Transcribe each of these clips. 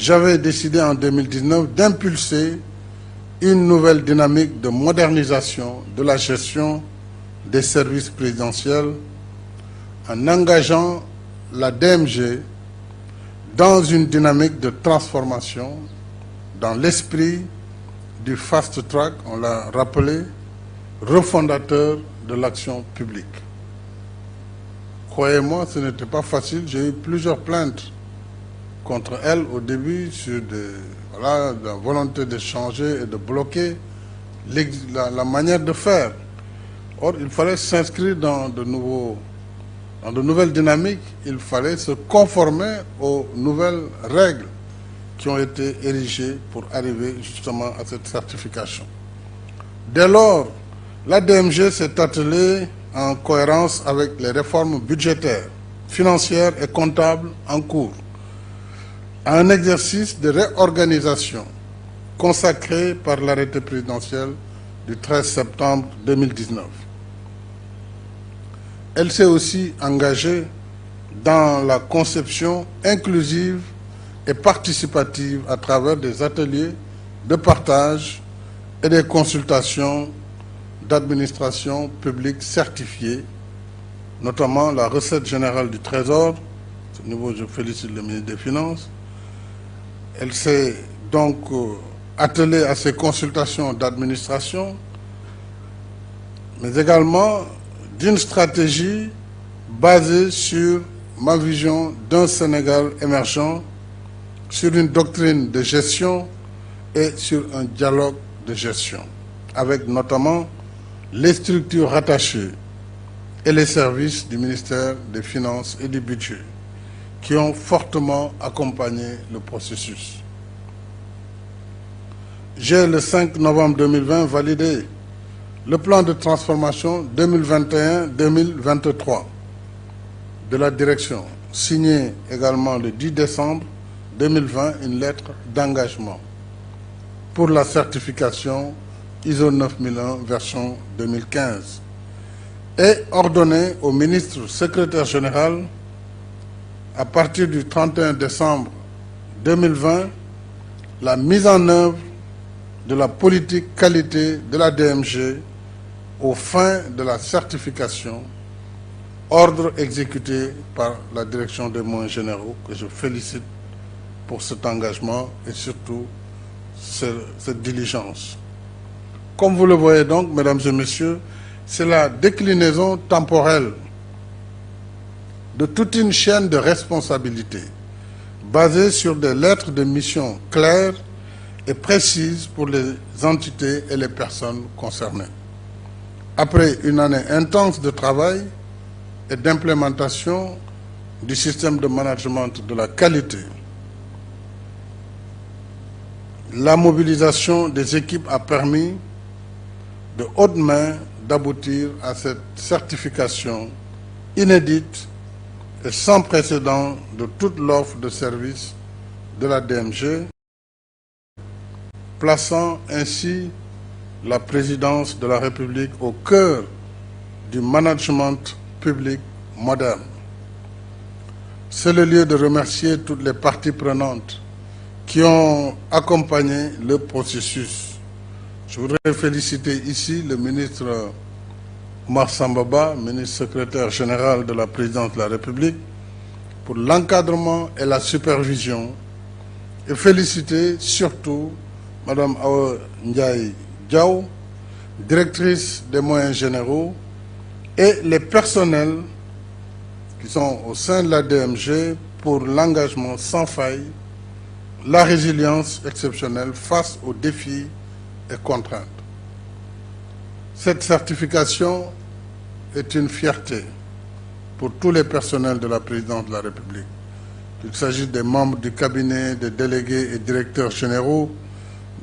j'avais décidé en 2019 d'impulser une nouvelle dynamique de modernisation de la gestion des services présidentiels en engageant la DMG dans une dynamique de transformation dans l'esprit du fast track, on l'a rappelé, refondateur de l'action publique. Croyez-moi, ce n'était pas facile. J'ai eu plusieurs plaintes contre elle au début sur la volonté de changer et de bloquer la manière de faire. Or, il fallait s'inscrire dans de nouvelles dynamiques. Il fallait se conformer aux nouvelles règles qui ont été érigées pour arriver justement à cette certification. Dès lors, la DMG s'est attelée en cohérence avec les réformes budgétaires, financières et comptables en cours, à un exercice de réorganisation consacré par l'arrêté présidentiel du 13 septembre 2019. Elle s'est aussi engagée dans la conception inclusive et participative à travers des ateliers de partage et des consultations d'administration publique certifiée, notamment la recette générale du Trésor. À ce niveau, je félicite le ministre des Finances. Elle s'est donc attelée à ces consultations d'administration, mais également d'une stratégie basée sur ma vision d'un Sénégal émergent, sur une doctrine de gestion et sur un dialogue de gestion, avec notamment les structures rattachées et les services du ministère des Finances et du Budget, qui ont fortement accompagné le processus. J'ai, le 5 novembre 2020, validé le plan de transformation 2021-2023 de la direction, signé également le 10 décembre 2020 une lettre d'engagement pour la certification ISO 9001 version 2015 et ordonné au ministre secrétaire général à partir du 31 décembre 2020 la mise en œuvre de la politique qualité de la DMG aux fins de la certification, ordre exécuté par la direction des moyens généraux, que je félicite pour cet engagement et surtout cette diligence. Comme vous le voyez donc, mesdames et messieurs, c'est la déclinaison temporelle de toute une chaîne de responsabilités basée sur des lettres de mission claires et précises pour les entités et les personnes concernées. Après une année intense de travail et d'implémentation du système de management de la qualité, la mobilisation des équipes a permis de haute main d'aboutir à cette certification inédite et sans précédent de toute l'offre de services de la DMG, plaçant ainsi la présidence de la République au cœur du management public moderne. C'est le lieu de remercier toutes les parties prenantes qui ont accompagné le processus. Je voudrais féliciter ici le ministre Oumar Sambaba, ministre secrétaire général de la présidence de la République, pour l'encadrement et la supervision, et féliciter surtout Madame Awa Ndiaye Diaw, directrice des moyens généraux, et les personnels qui sont au sein de la DMG pour l'engagement sans faille, la résilience exceptionnelle face aux défis et contraintes. Cette certification est une fierté pour tous les personnels de la présidence de la République. Il s'agit des membres du cabinet, des délégués et directeurs généraux,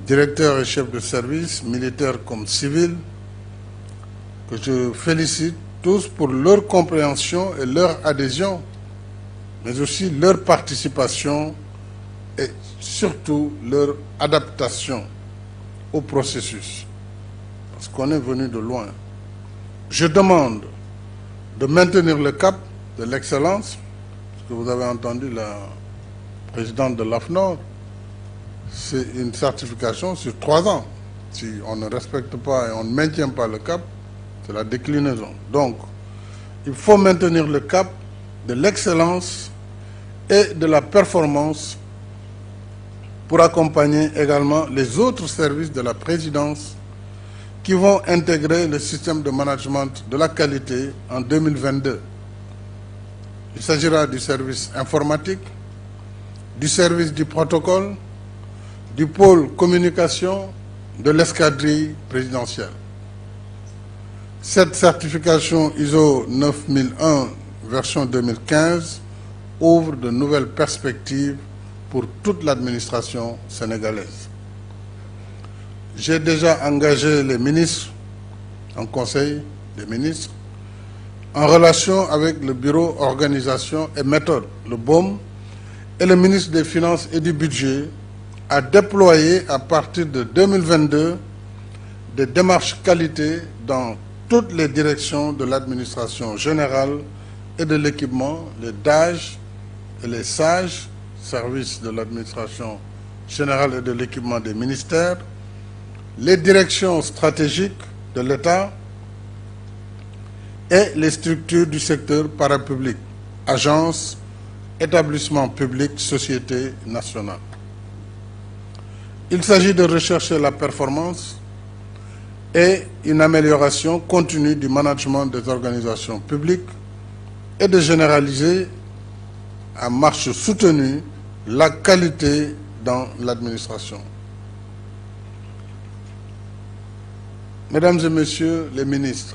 directeurs et chefs de service, militaires comme civils, que je félicite tous pour leur compréhension et leur adhésion, mais aussi leur participation et surtout leur adaptation au processus, parce qu'on est venu de loin. Je demande de maintenir le cap de l'excellence, parce que vous avez entendu la présidente de l'AFNOR c'est une certification sur 3 ans. Si on ne respecte pas et on ne maintient pas le cap, c'est la déclinaison. Donc, il faut maintenir le cap de l'excellence et de la performance pour accompagner également les autres services de la présidence qui vont intégrer le système de management de la qualité en 2022. Il s'agira du service informatique, du service du protocole, du pôle communication, de l'escadrille présidentielle. Cette certification ISO 9001 version 2015 ouvre de nouvelles perspectives pour toute l'administration sénégalaise. J'ai déjà engagé les ministres en conseil des ministres en relation avec le bureau organisation et méthode, le BOM, et le ministre des Finances et du Budget à déployer à partir de 2022 des démarches qualité dans toutes les directions de l'administration générale et de l'équipement, les DAGE et les SAGE, services de l'administration générale et de l'équipement des ministères, les directions stratégiques de l'État et les structures du secteur parapublic, agences, établissements publics, sociétés nationales. Il s'agit de rechercher la performance et une amélioration continue du management des organisations publiques et de généraliser à marche soutenue la qualité dans l'administration. Mesdames et Messieurs les ministres,